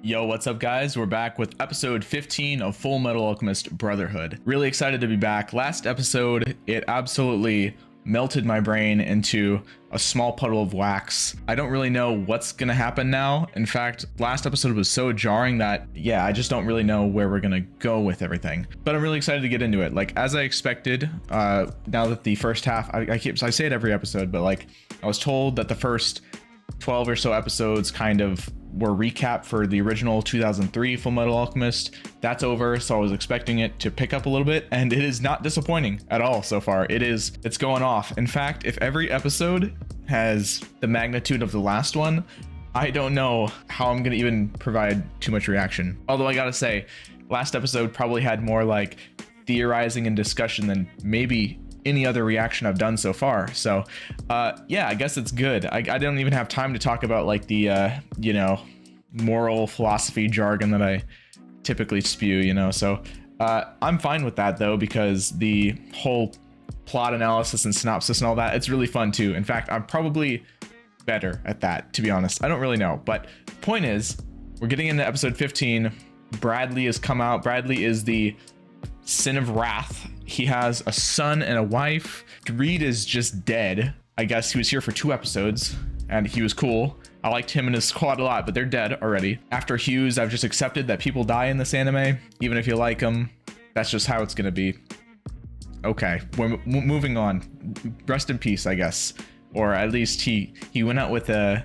Yo, what's up guys? We're back with episode 15 of Fullmetal Alchemist Brotherhood. Really excited to be back. Last episode, it absolutely melted my brain into a small puddle of wax. I don't really know what's gonna happen now. In fact, last episode was so jarring that, yeah, I just don't really know where we're gonna go with everything. But I'm really excited to get into it. Like, as I expected, now that the first half, I say it every episode, but like, I was told that the first 12 or so episodes kind of were recap for the original 2003 Fullmetal Alchemist. That's over, so I was expecting it to pick up a little bit, and it is not disappointing at all so far. It's going off. In fact, if every episode has the magnitude of the last one, I don't know how I'm gonna even provide too much reaction. Although I gotta say, last episode probably had more like theorizing and discussion than maybe any other reaction I've done so far. So yeah, I guess it's good. I don't even have time to talk about like the you know, moral philosophy jargon that I typically spew, you know. So I'm fine with that though, because the whole plot analysis and synopsis and all that, it's really fun too. In fact, I'm probably better at that, to be honest. I don't really know, but point is, we're getting into episode 15. Bradley has come out. Bradley is the Sin of Wrath. He has a son and a wife. Reed is just dead. I guess he was here for 2 episodes and he was cool. I liked him and his squad a lot, but they're dead already. After Hughes, I've just accepted that people die in this anime, even if you like them. That's just how it's gonna be. Okay, we're moving on. Rest in peace, I guess. Or at least he went out with a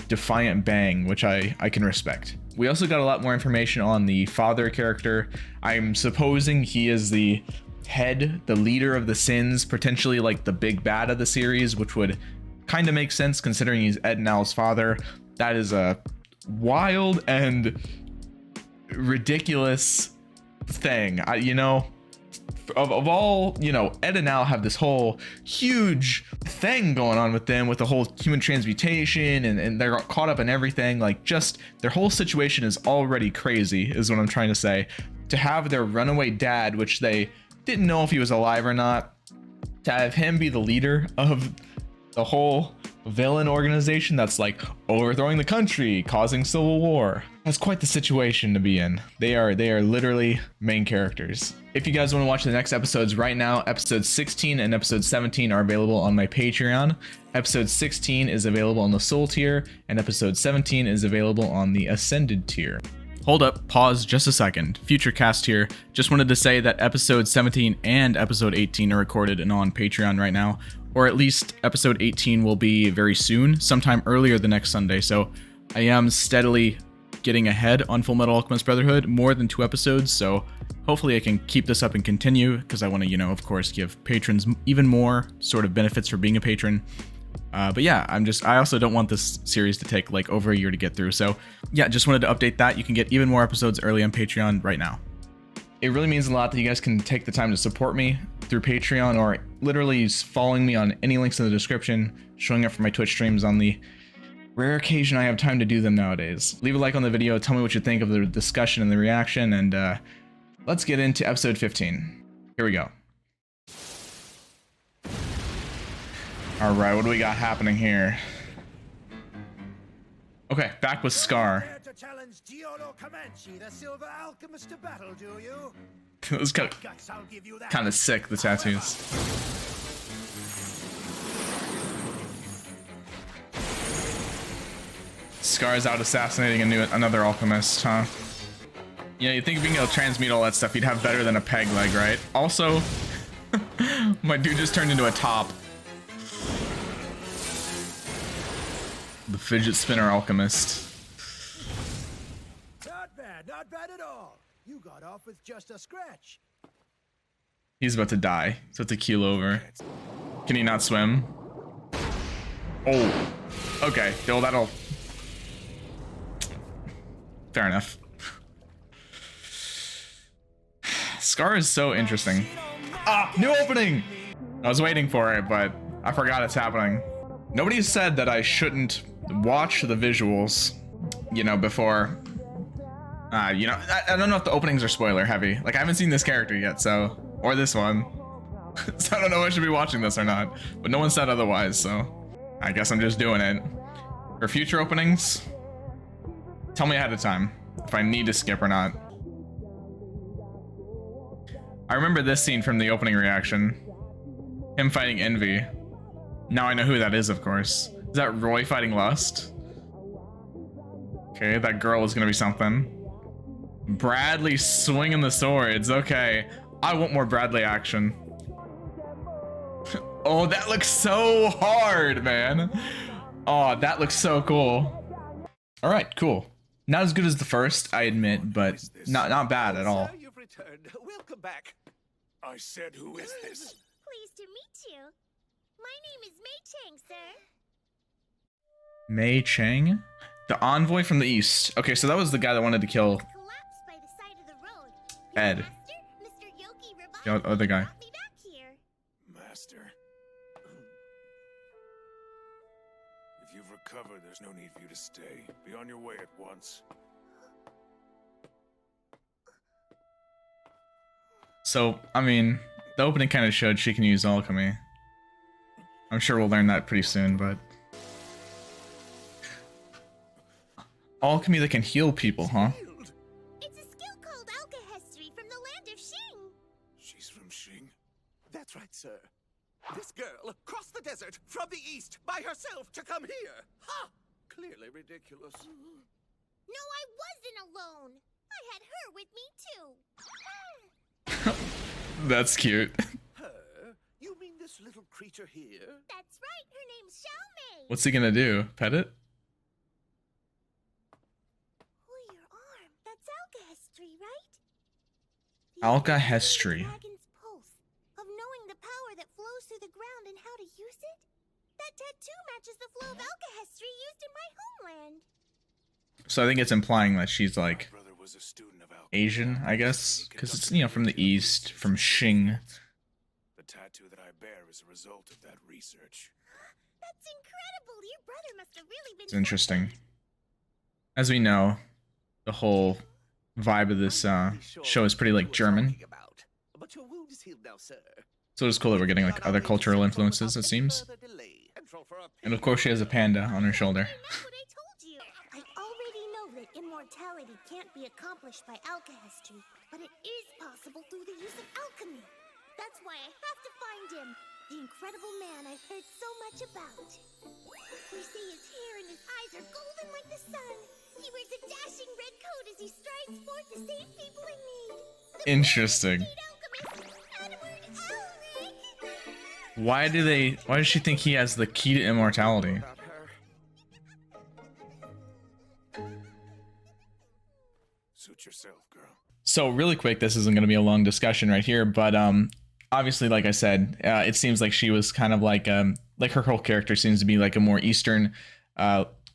defiant bang, which I can respect. We also got a lot more information on the father character. I'm supposing he is the head, the leader of the Sins, potentially like the big bad of the series, which would kind of make sense considering he's Ed and Al's father. That is a wild and ridiculous thing. You know, of all, you know, Ed and Al have this whole huge thing going on with them, with the whole human transmutation, and they're caught up in everything. Like, just their whole situation is already crazy, is what I'm trying to say. To have their runaway dad, which they didn't know if he was alive or not, to have him be the leader of the whole villain organization that's like overthrowing the country, causing civil war. That's quite the situation to be in. They are literally main characters. If you guys want to watch the next episodes right now, episode 16 and episode 17 are available on my Patreon. Episode 16 is available on the Soul tier, and episode 17 is available on the Ascended tier. Hold up, pause just a second. Future cast here. Just wanted to say that episode 17 and episode 18 are recorded and on Patreon right now, or at least episode 18 will be very soon, sometime earlier the next Sunday. So I am steadily getting ahead on Fullmetal Alchemist Brotherhood, more than 2 episodes. So hopefully I can keep this up and continue, because I want to, you know, of course, give patrons even more sort of benefits for being a patron. But yeah, I also don't want this series to take like over a year to get through. So yeah, just wanted to update that. You can get even more episodes early on Patreon right now. It really means a lot that you guys can take the time to support me through Patreon, or literally following me on any links in the description, showing up for my Twitch streams on the rare occasion I have time to do them nowadays. Leave a like on the video, tell me what you think of the discussion and the reaction, and let's get into episode 15. Here we go. All right, what do we got happening here? Okay, back with Scar. It was kind of sick, the tattoos. Scar is out assassinating another alchemist, huh? Yeah, you'd think being able to transmute all that stuff, you'd have better than a peg leg, right? Also, my dude just turned into a top. The fidget spinner alchemist. Not bad at all. You got off with just a scratch. He's about to die. He's about to keel over. Can he not swim? Oh, okay. Well, that'll. Fair enough. Scar is so interesting. Ah, new opening! I was waiting for it, but I forgot it's happening. Nobody said that I shouldn't watch the visuals, you know, before. You know, I don't know if the openings are spoiler heavy. Like, I haven't seen this character yet, so, or this one. So I don't know if I should be watching this or not, but no one said otherwise, so I guess I'm just doing it. For future openings, tell me ahead of time. if I need to skip or not. I remember this scene from the opening reaction. Him fighting Envy. Now I know who that is, of course. Is that Roy fighting Lust? Okay, that girl is gonna be something. Bradley swinging the swords. Okay, I want more Bradley action. Oh, that looks so hard, man. Oh, that looks so cool. All right, cool. Not as good as the first, I admit, but not bad at all. Sir, you've returned. Welcome back. I said, who is this? Pleased to meet you. My name is Mei Chang, sir. Mei Chang? The envoy from the east. Okay, so that was the guy that wanted to kill Collapsed by the side of the road. Ed. Master, Mr. Yogi revived The other guy. and brought me back here. Master. If you've recovered, there's no need for you to stay. Be on your way at once. So, I mean, the opening kind of showed she can use alchemy. I'm sure we'll learn that pretty soon, but... Alchemy that can heal people, huh? It's a skill called alchemy from the land of Xing. She's from Xing? That's right, sir. This girl crossed the desert from the east by herself to come here. Ha! Clearly ridiculous. No, I wasn't alone. I had her with me too. That's cute. Her? You mean this little creature here? That's right. Her name's Xiaomei. What's he gonna do? Pet it? Pull your arm. That's alchemy, right? Alchemy. Dragon's pulse of knowing the power that flows through the ground and how to use it. That tattoo matches the flow of alchemy used in my homeland. So I think it's implying that she's like My brother was a student of alchemy. Asian, I guess, because it's, you know, from the east, from Xing. The tattoo that I bear is a result of that research. That's incredible. Your brother must have really been. It's interesting. As we know, the whole vibe of this show is pretty like German. But your wound is healed now, sir. So it's cool that we're getting like other cultural influences, it seems. And of course she has a panda on her shoulder. That's what I told you. I already know that immortality can't be accomplished by alchemy, but it is possible through the use of alchemy. That's why I have to find him, the incredible man I've heard so much about. We see his hair and his eyes are golden like the sun. He wears a dashing red coat as he strides forth to save people in need. Interesting. Why does she think he has the key to immortality? About her. Suit yourself, girl. So really quick, this isn't going to be a long discussion right here, but obviously, like I said, it seems like she was kind of like her whole character seems to be like a more Eastern,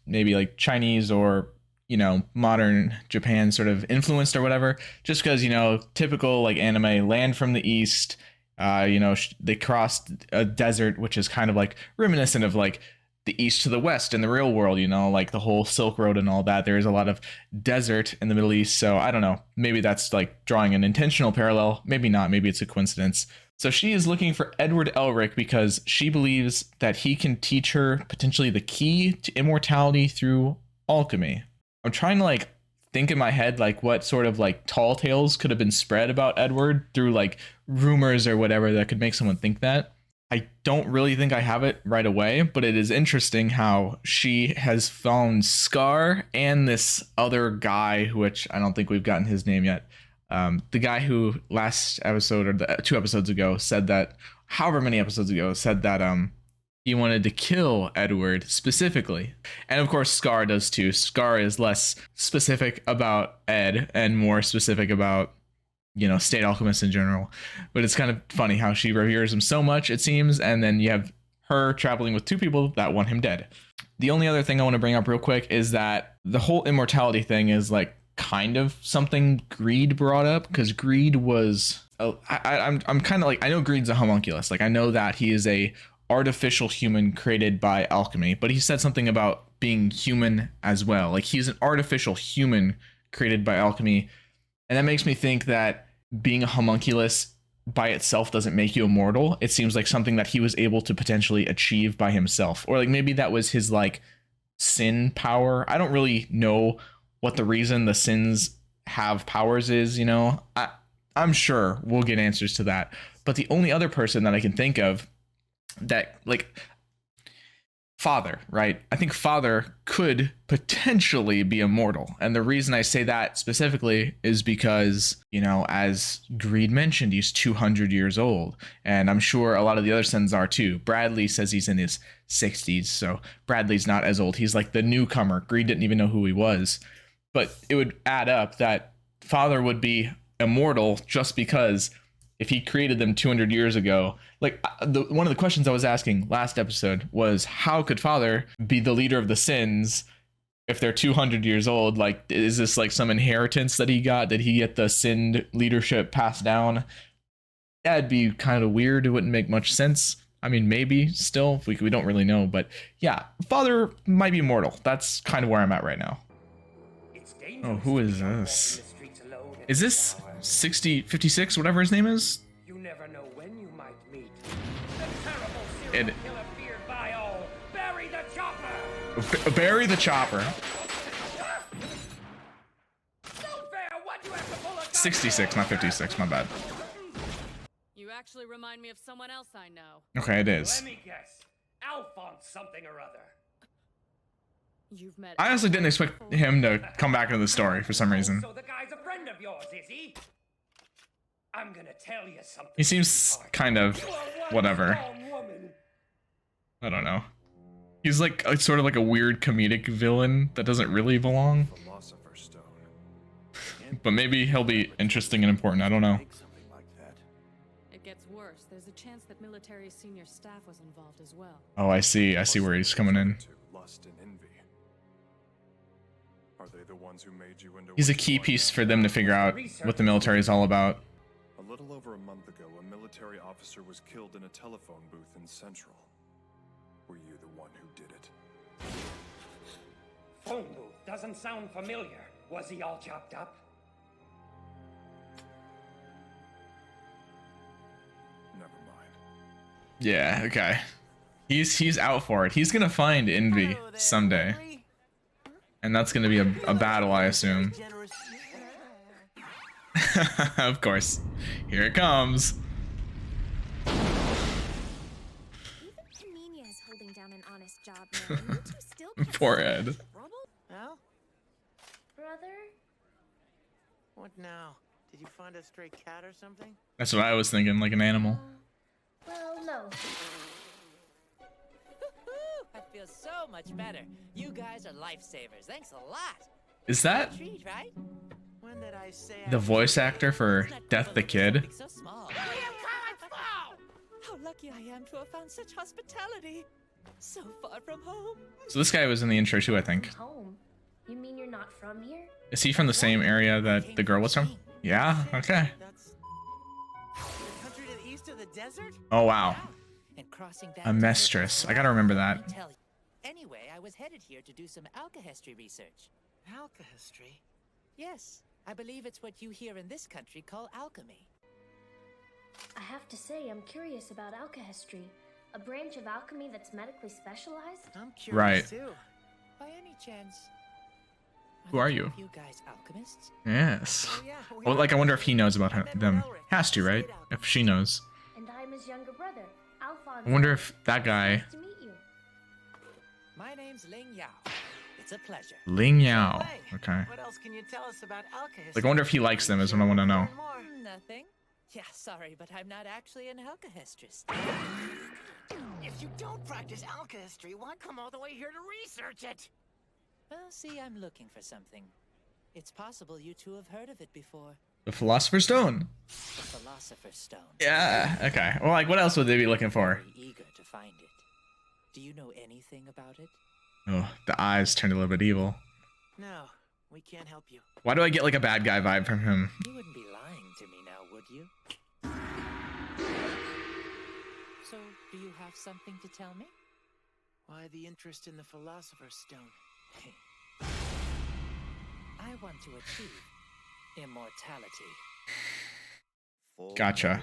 maybe like Chinese or, you know, modern Japan sort of influenced or whatever, just because, you know, typical like anime, land from the East, you know, they crossed a desert, which is kind of like reminiscent of like the East to the West in the real world, you know, like the whole Silk Road and all that. There is a lot of desert in the Middle East. So I don't know, maybe that's like drawing an intentional parallel. Maybe not. Maybe it's a coincidence. So she is looking for Edward Elric because she believes that he can teach her potentially the key to immortality through alchemy. I'm trying to like think in my head like what sort of like tall tales could have been spread about Edward through like rumors or whatever that could make someone think that. I don't really think I have it right away, but it is interesting how she has found Scar and this other guy, which I don't think we've gotten his name yet. The guy who last episode or the 2 episodes ago said that, however many episodes ago, said that he wanted to kill Edward specifically. And of course, Scar does too. Scar is less specific about Ed and more specific about, you know, state alchemists in general. But it's kind of funny how she reveres him so much, it seems, and then you have her traveling with 2 people that want him dead. The only other thing I want to bring up real quick is that the whole immortality thing is like kind of something Greed brought up, because Greed was I'm kind of like, I know Greed's a homunculus, like I know that he is a artificial human created by alchemy, but he said something about being human as well. Like he's an artificial human created by alchemy. And that makes me think that being a homunculus by itself doesn't make you immortal. It seems like something that he was able to potentially achieve by himself. Or like maybe that was his like sin power. I don't really know what the reason the sins have powers is, you know. I'm sure we'll get answers to that. But the only other person that I can think of that, like, Father, right? I think Father could potentially be immortal. And the reason I say that specifically is because, you know, as Greed mentioned, he's 200 years old. And I'm sure a lot of the other sons are too. Bradley says he's in his 60s. So Bradley's not as old. He's like the newcomer. Greed didn't even know who he was. But it would add up that Father would be immortal just because if he created them 200 years ago, like one of the questions I was asking last episode was, how could Father be the leader of the sins if they're 200 years old? Like, is this like some inheritance that he got? Did he get the sin leadership passed down? That'd be kind of weird. It wouldn't make much sense. I mean, maybe still, we don't really know. But yeah, Father might be immortal. That's kind of where I'm at right now. Oh, who is this? Is this 56, whatever his name is? You never know when you might meet the terrible serial killer feared by all. Bury the chopper. Bury the chopper. 66, not 56. My bad. You actually remind me of someone else I know. Okay, it is. Let me guess. Alphonse something or other. You've met. I honestly didn't expect him to come back into the story for some reason. So the guy's a friend of yours, is he? I'm gonna tell you something. He seems kind of whatever. Woman. I don't know. He's like sort of like a weird comedic villain that doesn't really belong. Philosopher's Stone. But maybe he'll be interesting and important. I don't know. Something like that. It gets worse. There's a chance that military senior staff was involved as well. Oh, I see. I see where he's coming in. Lust and envy. Are they the ones who made you into He's a what key you are piece now? for them to figure out what the military is all about. A little over a month ago, a military officer was killed in a telephone booth in Central. Were you the one who did it? Phone booth doesn't sound familiar. Was he all chopped up? Never mind. Yeah, okay. He's out for it. He's gonna find Envy someday. And that's gonna be a battle, I assume. Of course. Here it comes. Even Kamenia is holding down an honest job now. You two still can't Poor see Ed. the trouble? Well, Brother? what now? Did you find a stray cat or something? That's what I was thinking, like an animal. Well, no. I feel so much better. You guys are lifesavers. Thanks a lot. Is that Treat, right? When did I say the voice actor for Death the Kid? So small. How lucky I am to have found such hospitality. So far from home. So this guy was in the intro too, I think. Home? You mean you're not from here? Is he from the same area that the girl was from? Yeah, okay. That's the country to the east of the desert? Oh, wow. And crossing that A mistress. I gotta remember that. Anyway, I was headed here to do some alchemy research. Alchemy? Yes, I believe it's what you here in this country call alchemy. I have to say, I'm curious about alchemy. A branch of alchemy that's medically specialized? I'm curious Right. too. By any chance? Who are you? You guys alchemists? Yes. Oh, yeah, we Well, like, I wonder if he knows about met them. Elric, Has to, right? straight out. If she knows. And I'm his younger brother, Alphonse. I wonder if that guy, Nice to meet you. My name's Ling Yao. It's a pleasure. Ling Yao. Hey, Okay. What else can you tell us about alchemy? Like, I wonder if he likes them is what I want to know. Nothing. Yeah, sorry, but I'm not actually an alchemist. If you don't practice alchemy, why come all the way here to research it? Well, see, I'm looking for something. It's possible you two have heard of it before. The Philosopher's Stone. The Philosopher's Stone. Yeah, okay. Well, like, what else would they be looking for? Very eager to find it. Do you know anything about it? Oh, the eyes turned a little bit evil. No, we can't help you. Why do I get, like, a bad guy vibe from him? You wouldn't be lying to me now, would you? So, do you have something to tell me? Why the interest in the Philosopher's Stone? I want to achieve immortality. Gotcha.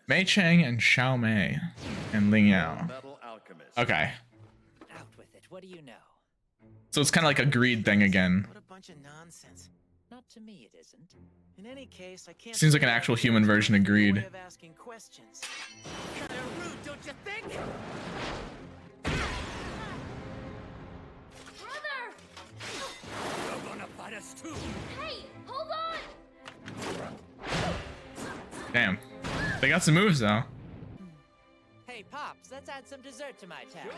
Mei Chang and Xiao Mei and Ling Yao. Fullmetal Alchemist. Okay. Out with it. What do you know? So it's kind of like a greed thing again. What a bunch of nonsense. Not to me, it isn't. In any case, I can't. Seems like an actual human version of greed. Way of asking questions. Kinda rude, don't you think? Brother! You're gonna fight us too. Hey, hold on! Damn. They got some moves though. Hey, Pops, let's add some dessert to my town.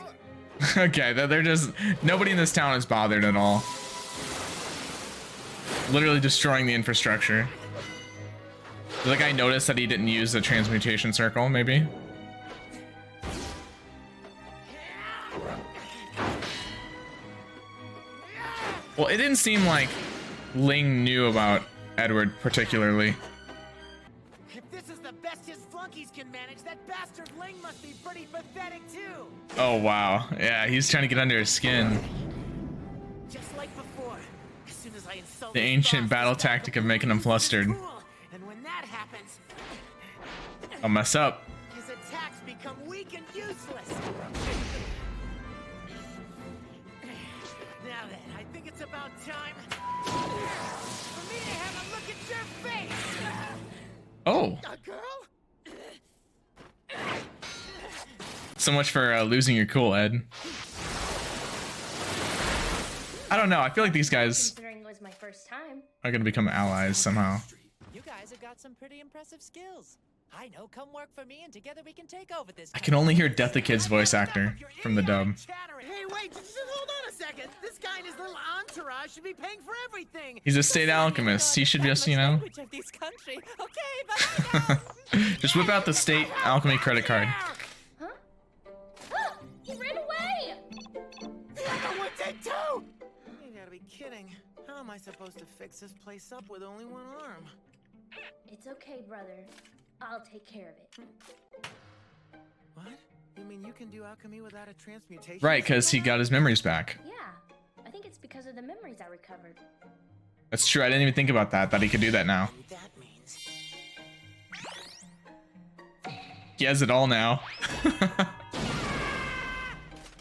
Okay, they're just, nobody in this town is bothered at all. Literally destroying the infrastructure. Did the guy notice that he didn't use the transmutation circle, maybe? Well, it didn't seem like Ling knew about Edward particularly. If this is the best his flunkies can manage, that bastard Ling must be pretty pathetic too. Oh, wow. Yeah, he's trying to get under his skin. Just like before. As soon as I insult The his ancient boss, battle he's got tactic of making him flustered. cool. And when that happens, I'll mess up. his attacks become weak and useless. Now then, I think it's about time for me to have a look at your face. Oh, A girl? so much for losing your cool, Ed. I don't know. I feel like these guys Considering it was my first time. are going to become allies somehow. You guys have got some pretty impressive skills. I know, come work for me and together we can take over this. I can only hear Death the Kid's voice actor from the dub. Hey, wait, just hold on a second. This guy and his little entourage should be paying for everything. He's a state alchemist. He should just, you know, Language of this country. Okay, but just whip out the state alchemy credit card. Huh? Ah, he ran away! What did do? You gotta be kidding. How am I supposed to fix this place up with only one arm? It's okay, brother. I'll take care of it. What? You mean you can do alchemy without a transmutation? Right, because he got his memories back. Yeah, I think it's because of the memories I recovered. That's true. I didn't even think about that he could do that now. That means He has it all now.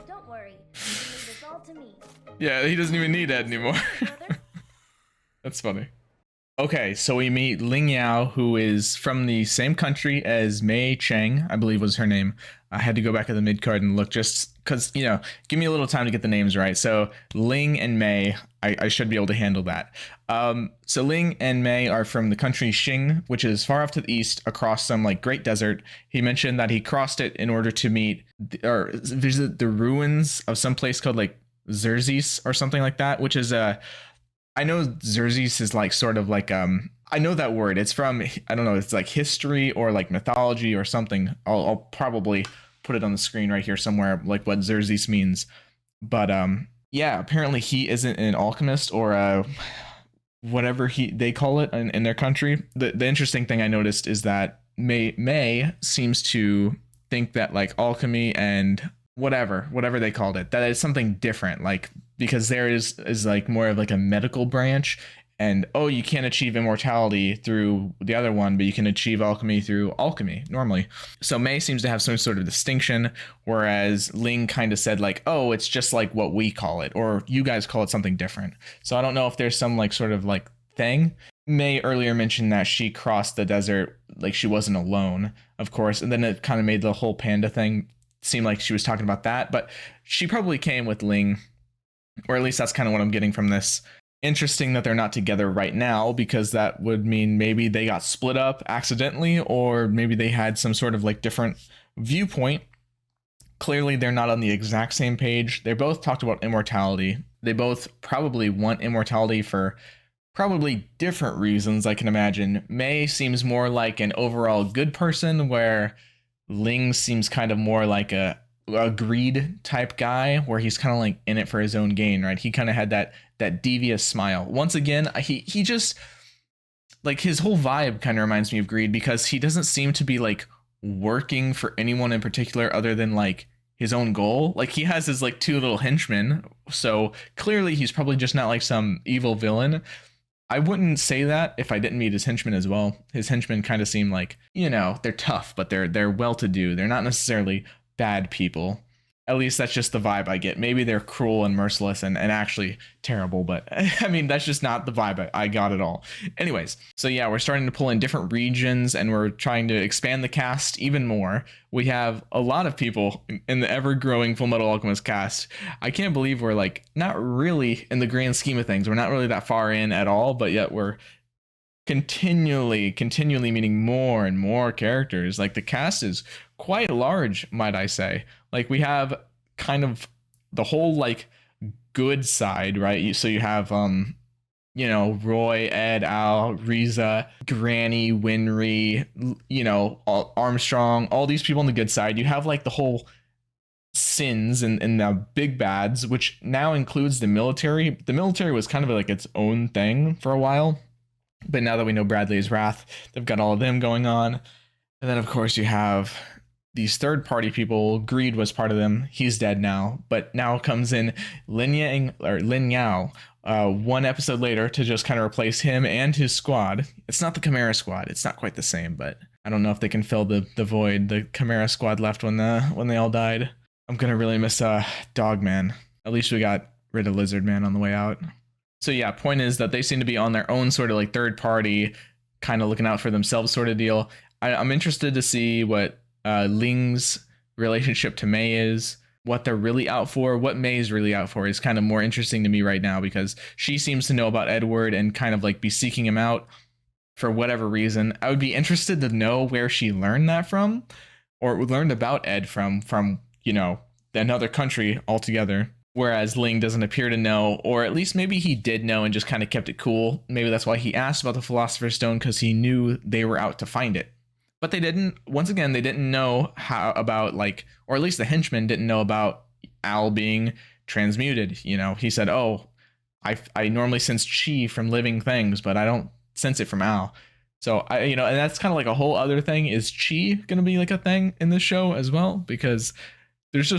Don't worry, you can leave this all to me. Yeah, he doesn't even need Ed anymore. Brother? That's funny. Okay, so we meet Ling Yao, who is from the same country as Mei Cheng, I believe was her name. I had to go back at the mid card and look just because, you know, give me a little time to get the names right. So Ling and Mei, I should be able to handle that. So Ling and Mei are from the country Xing, which is far off to the east across some like great desert. He mentioned that he crossed it in order to meet or visit the ruins of some place called like Xerxes or something like that, which is I know Xerxes is like sort of like I know that word. It's from, I don't know, it's like history or like mythology or something. I'll probably put it on the screen right here somewhere, like what Xerxes means. But yeah, apparently he isn't an alchemist or whatever they call it in their country. The interesting thing I noticed is that Mei seems to think that like alchemy and whatever they called it, that is something different, like because there is like more of like a medical branch, and oh, you can't achieve immortality through the other one, but you can achieve alchemy through alchemy normally. So Mei seems to have some sort of distinction, whereas Ling kind of said like, oh, it's just like what we call it, or you guys call it something different. So I don't know if there's some like sort of like thing. Mei earlier mentioned that she crossed the desert, like she wasn't alone, of course, and then it kind of made the whole panda thing seem like she was talking about that, but she probably came with Ling, or at least that's kind of what I'm getting from this. Interesting that they're not together right now, because that would mean maybe they got split up accidentally, or maybe they had some sort of like different viewpoint. Clearly they're not on the exact same page. They both talked about immortality. They both probably want immortality for probably different reasons, I can imagine. Mei seems more like an overall good person, where Ling seems kind of more like a greed type guy, where he's kind of like in it for his own gain, right? He kind of had that devious smile. Once again, he just like his whole vibe kind of reminds me of greed, because he doesn't seem to be like working for anyone in particular other than like his own goal. Like he has his like two little henchmen, so clearly he's probably just not like some evil villain. I wouldn't say that if I didn't meet his henchmen as well. His henchmen kind of seem like, you know, they're tough, but they're well-to-do. They're not necessarily bad people. At least that's just the vibe I get. Maybe they're cruel and merciless and actually terrible, but I mean, that's just not the vibe I got at all. Anyways, so yeah, we're starting to pull in different regions and we're trying to expand the cast even more. We have a lot of people in the ever-growing Fullmetal Alchemist cast. I can't believe we're like not really in the grand scheme of things. We're not really that far in at all, but yet we're continually meeting more and more characters. Like the cast is quite large, might I say. Like we have kind of the whole like good side, right? So you have you know, Roy, Ed, Al, Riza, Granny, Winry, you know, Armstrong, all these people on the good side. You have like the whole sins and the big bads, which now includes the military. The military was kind of like its own thing for a while, but now that we know Bradley's Wrath, they've got all of them going on. And then of course you have these third-party people. Greed was part of them. He's dead now, but now comes in Lin Yao, one episode later to just kind of replace him and his squad. It's not the Chimera squad. It's not quite the same, but I don't know if they can fill the void the Chimera squad left when they all died. I'm gonna really miss Dogman. At least we got rid of Lizard Man on the way out. So yeah, point is that they seem to be on their own sort of like third party, kind of looking out for themselves sort of deal. I'm interested to see what Ling's relationship to Mei is, what they're really out for. What Mei's really out for is kind of more interesting to me right now, because she seems to know about Edward and kind of like be seeking him out for whatever reason. I would be interested to know where she learned that from, or learned about Ed from, you know, another country altogether. Whereas Ling doesn't appear to know, or at least maybe he did know and just kind of kept it cool. Maybe that's why he asked about the Philosopher's Stone, because he knew they were out to find it. But they didn't, once again, they didn't know how about like, or at least the henchmen didn't know about Al being transmuted. You know, he said, oh, I normally sense chi from living things, but I don't sense it from Al. So you know, and that's kind of like a whole other thing. Is chi going to be like a thing in this show as well? Because there's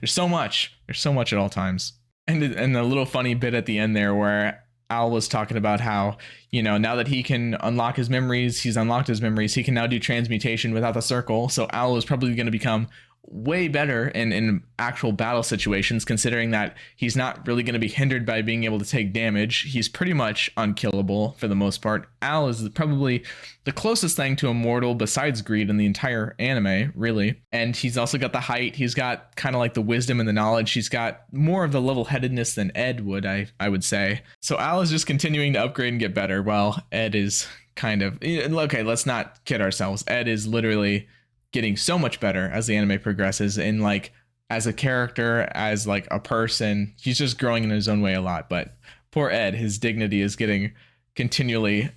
so much at all times. And the little funny bit at the end there where Al was talking about how, you know, now that he can unlock his memories, he's unlocked his memories, he can now do transmutation without the circle. So Al is probably going to become way better in actual battle situations, considering that he's not really going to be hindered by being able to take damage. He's pretty much unkillable for the most part. Al is probably the closest thing to immortal besides Greed in the entire anime, really. And he's also got the height. He's got kind of like the wisdom and the knowledge. He's got more of the level-headedness than Ed would, I would say. So Al is just continuing to upgrade and get better, while Ed is kind of, okay, let's not kid ourselves. Ed is literally getting so much better as the anime progresses, in like as a character, as like a person. He's just growing in his own way a lot. But poor Ed, his dignity is getting continually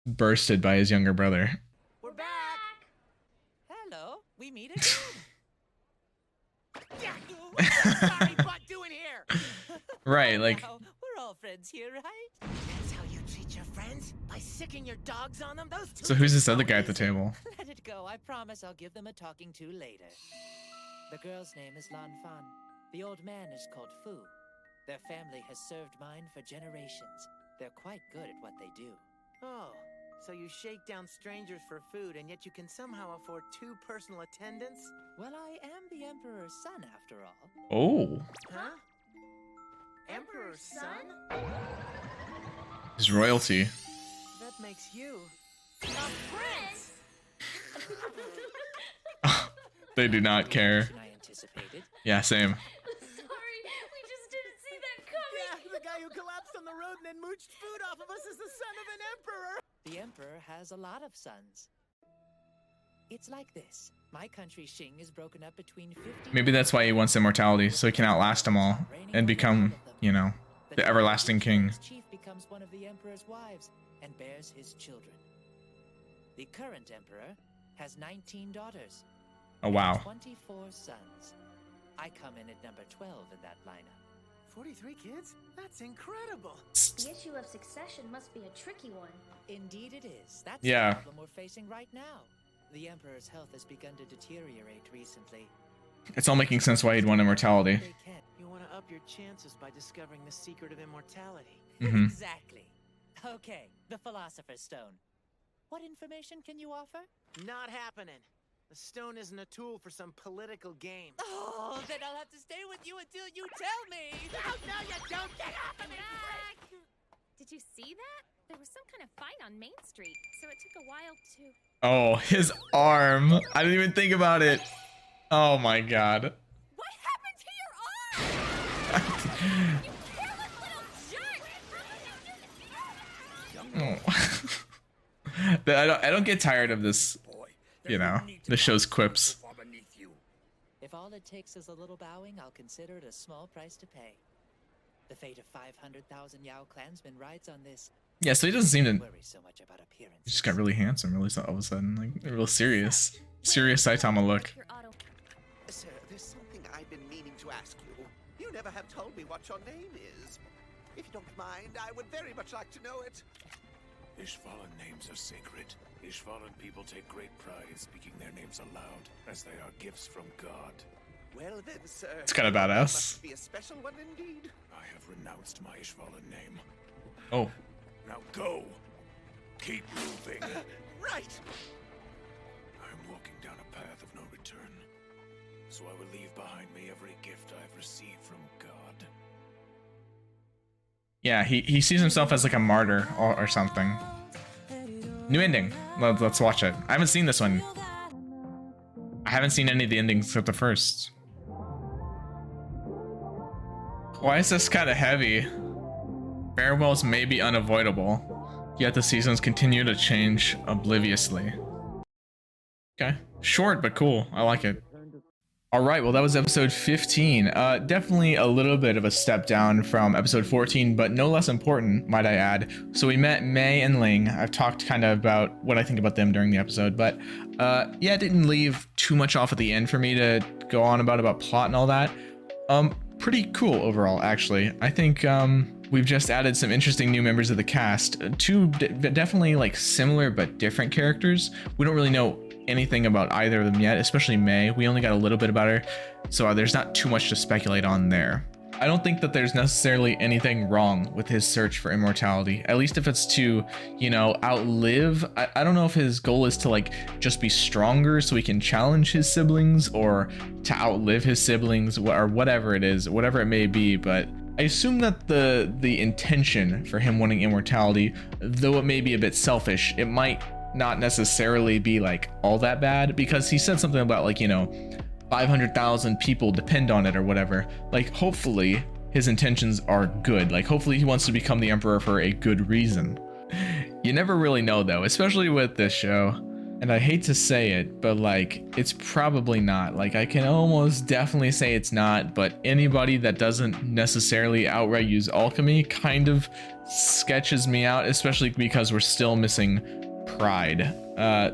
bursted by his younger brother. We're back. Hello, we meet again. Sorry, butt doing here? Right, like Now, we're all friends here, right? That's how you treat your friends? By sicking your dogs on them? Those two so who's this things other don't guy at the listen. table? Let it go. I promise I'll give them a talking to later. The girl's name is Lan Fan. The old man is called Fu. Their family has served mine for generations. They're quite good at what they do. Oh, so you shake down strangers for food, and yet you can somehow afford 2 personal attendants? Well, I am the Emperor's son, after all. Oh, Huh? Emperor's son? his royalty. That makes you a prince! They do not care. I anticipated. Yeah, same. Sorry, we just didn't see that coming. Yeah, the guy who collapsed on the road and then mooched food off of us is the son of an emperor! The Emperor has a lot of sons. It's like this. My country Xing is broken up between 50... Maybe that's why he wants immortality, so he can outlast them all and become, you know, the everlasting king. Chief becomes one of the Emperor's wives and bears his children. The current Emperor has 19 daughters. Oh, wow. 24 sons. I come in at number 12 in that lineup. 43 kids? That's incredible! The issue of succession must be a tricky one. Indeed it is. That's Yeah. the problem we're facing right now. The Emperor's health has begun to deteriorate recently. It's all making sense why he'd want immortality. They can't. You want to up your chances by discovering the secret of immortality. Mhm. Exactly. Okay, the Philosopher's Stone. What information can you offer? Not happening. The stone isn't a tool for some political game. Oh, then I'll have to stay with you until you tell me. No, you don't! Get off of me! Did you see that? There was some kind of fight on Main Street, so it took a while to... Oh, his arm. I didn't even think about it. Oh my god. What happened to your arm? You careless little jerk! Oh. I don't get tired of this, you know, the show's quips. If all it takes is a little bowing, I'll consider it a small price to pay. The fate of 500,000 Yao clansmen rides on this. Yeah, so he doesn't seem to... Worry so much about appearance. He just got really handsome, really all of a sudden, like real serious. Serious Saitama look. Sir, there's something I've been meaning to ask you. You never have told me what your name is. If you don't mind, I would very much like to know it. Ishvalan names are sacred. Ishvalan people take great pride in speaking their names aloud, as they are gifts from God. Well then, sir. It's kind of badass. Must be a special one indeed. I have renounced my Ishvalan name. Oh. Now go! Keep moving! Right! I'm walking down a path of no return, so I will leave behind me every gift I've received from God. Yeah, he sees himself as like a martyr or something. New ending. Let's watch it. I haven't seen this one. I haven't seen any of the endings except the first. Why is this kind of heavy? Farewells may be unavoidable, yet the seasons continue to change obliviously. Okay, short but cool. I like it. All right, well that was episode 15. Definitely a little bit of a step down from episode 14, but no less important, might I add. So we met Mei and Ling. I've talked kind of about what I think about them during the episode, but yeah, it didn't leave too much off at the end for me to go on about plot and all that. Pretty cool overall, actually. I think we've just added some interesting new members of the cast. Two definitely like similar but different characters. We don't really know anything about either of them yet, especially Mei. We only got a little bit about her, so there's not too much to speculate on there. I don't think that there's necessarily anything wrong with his search for immortality, at least if it's to, you know, outlive. I don't know if his goal is to like just be stronger so he can challenge his siblings, or to outlive his siblings, or whatever it is, whatever it may be, but I assume that the intention for him wanting immortality, though it may be a bit selfish, it might not necessarily be like all that bad, because he said something about like, you know, 500,000 people depend on it or whatever. Like, hopefully his intentions are good. Like, hopefully he wants to become the emperor for a good reason. You never really know though, especially with this show. And I hate to say it, but like, it's probably not. Like, I can almost definitely say it's not, but anybody that doesn't necessarily outright use alchemy kind of sketches me out, especially because we're still missing Pride. I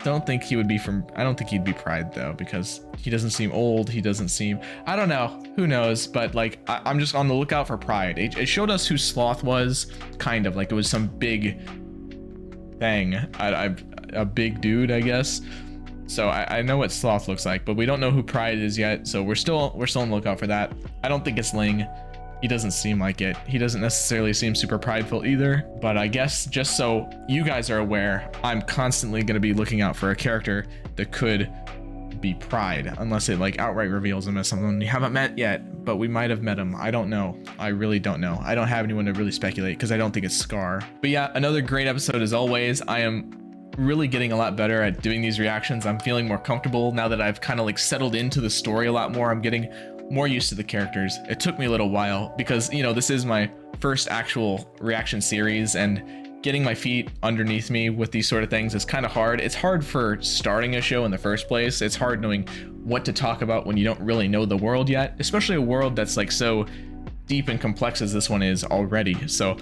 don't think he'd be Pride though, because he doesn't seem old. He doesn't seem, I don't know, who knows, but like, I'm just on the lookout for Pride. It showed us who Sloth was, kind of like it was some big thing, a big dude, I guess. So I know what Sloth looks like, but we don't know who Pride is yet, so we're still on the lookout for that. I don't think it's Ling. He doesn't seem like it. He doesn't necessarily seem super prideful either, but I guess just so you guys are aware, I'm constantly going to be looking out for a character that could be Pride, unless it like outright reveals him as someone you haven't met yet, but we might have met him. I don't know. I really don't know. I don't have anyone to really speculate because I don't think it's Scar. But yeah, another great episode as always. I am really getting a lot better at doing these reactions. I'm feeling more comfortable now that I've kind of like settled into the story a lot more. I'm getting more used to the characters. It took me a little while because, you know, this is my first actual reaction series, and getting my feet underneath me with these sort of things is kind of hard. It's hard for starting a show in the first place. It's hard knowing what to talk about when you don't really know the world yet, especially a world that's like so deep and complex as this one is already. So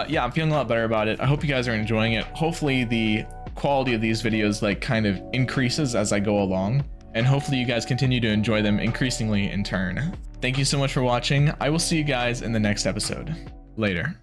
yeah, I'm feeling a lot better about it. I hope you guys are enjoying it. Hopefully the quality of these videos like kind of increases as I go along, and hopefully you guys continue to enjoy them increasingly in turn. Thank you so much for watching. I will see you guys in the next episode. Later.